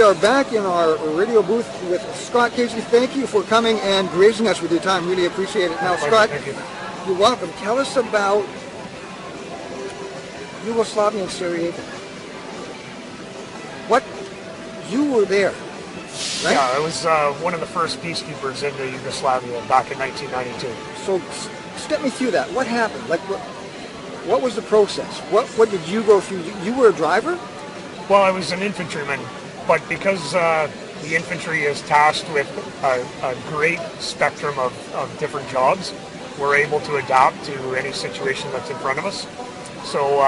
we are back in our radio booth with Scott Casey. Thank you for coming and gracing us with your time. Really appreciate it. Now, Scott, you're welcome. Tell us about Yugoslavia and Sarajevo. You were there, right? Yeah, I was one of the first peacekeepers into Yugoslavia back in 1992. So step me through that. What happened? Like, what was the process? What did you go through? You were a driver? Well, I was an infantryman, but because the infantry is tasked with a great spectrum of different jobs, we're able to adapt to any situation that's in front of us. So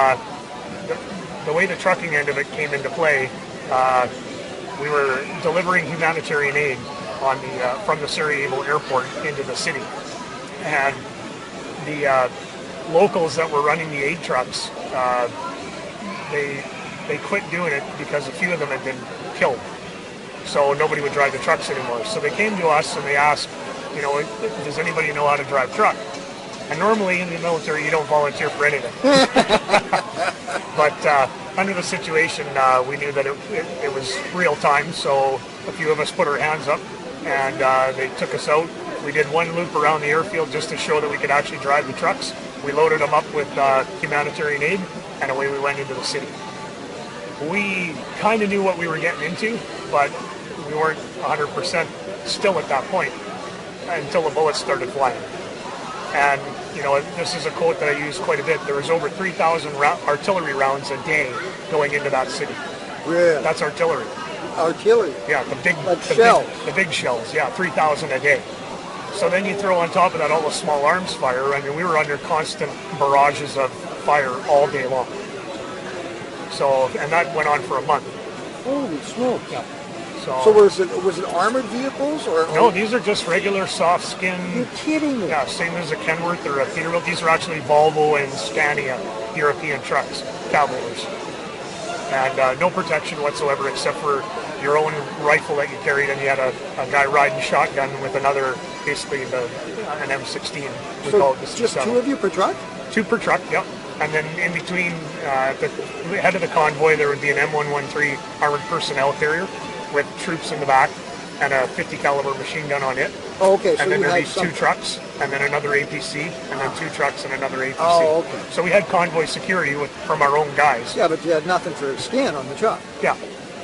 the way the trucking end of it came into play, we were delivering humanitarian aid on from the Sarajevo airport into the city, and the locals that were running the aid trucks, they quit doing it because a few of them had been killed, so nobody would drive the trucks anymore. So they came to us and they asked, does anybody know how to drive truck? And normally in the military you don't volunteer for anything. But under the situation, we knew that it was real time, so a few of us put our hands up and they took us out. We did one loop around the airfield just to show that we could actually drive the trucks. We loaded them up with humanitarian aid, and away we went into the city. We kind of knew what we were getting into, but we weren't 100% still at that point until the bullets started flying. And this is a quote that I use quite a bit. There was over 3,000 artillery rounds a day going into that city. Really? That's artillery. Artillery? Yeah, the shells. The big shells, yeah, 3,000 a day. So then you throw on top of that all the small arms fire. I mean, we were under constant barrages of fire all day long. So, and that went on for a month. Holy smokes. Yeah. So was it armored vehicles or? No, these are just regular soft skin. You're kidding me. Yeah, same as a Kenworth or a Peterbilt. These are actually Volvo and Scania European trucks, Cavaliers. And no protection whatsoever except for your own rifle that you carried, and you had a guy riding shotgun with another, basically an M16. So just two of you per truck? Two per truck, yep. And then in between, at the head of the convoy, there would be an M113 armored personnel carrier with troops in the back and a 50 caliber machine gun on it. Oh, okay. So and then there'd be two trucks and then another APC and then two trucks and another APC. Oh, okay. So we had convoy security from our own guys. Yeah, but you had nothing for skin on the truck. Yeah,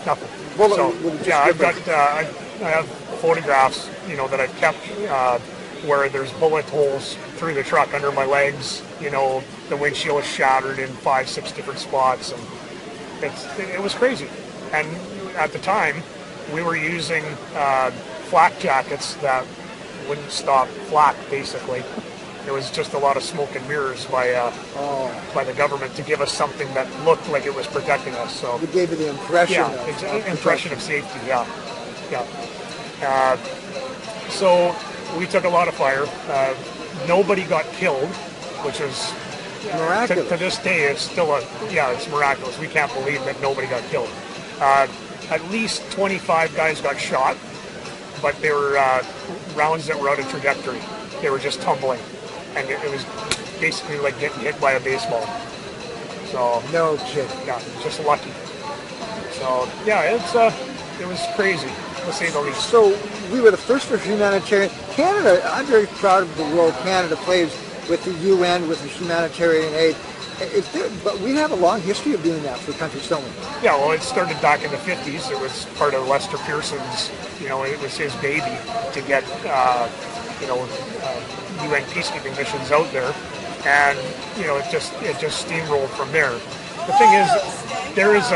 nothing. Well, so yeah, I've got I have photographs, that I've kept where there's bullet holes through the truck under my legs. The windshield is shattered in 5-6 different spots, and it was crazy. And at the time, we were using flak jackets that wouldn't stop flak, basically. It was just a lot of smoke and mirrors by the government to give us something that looked like it was protecting us. So it gave you the impression. Impression of safety. Yeah. So we took a lot of fire. Nobody got killed, which is miraculous. To this day, it's still it's miraculous. We can't believe that nobody got killed. At least 25 guys got shot, but they were rounds that were out of trajectory. They were just tumbling, and it was basically like getting hit by a baseball. So no kidding. Yeah, just lucky. So yeah, it was crazy, to say the least. So we were the first for humanitarian. Canada, I'm very proud of the role Canada plays with the UN, with the humanitarian aid. But we have a long history of doing that for countries, don't we? Yeah, well, it started back in the 50s. It was part of Lester Pearson's, it was his baby to get, UN peacekeeping missions out there. And, it just steamrolled from there. The thing is, there is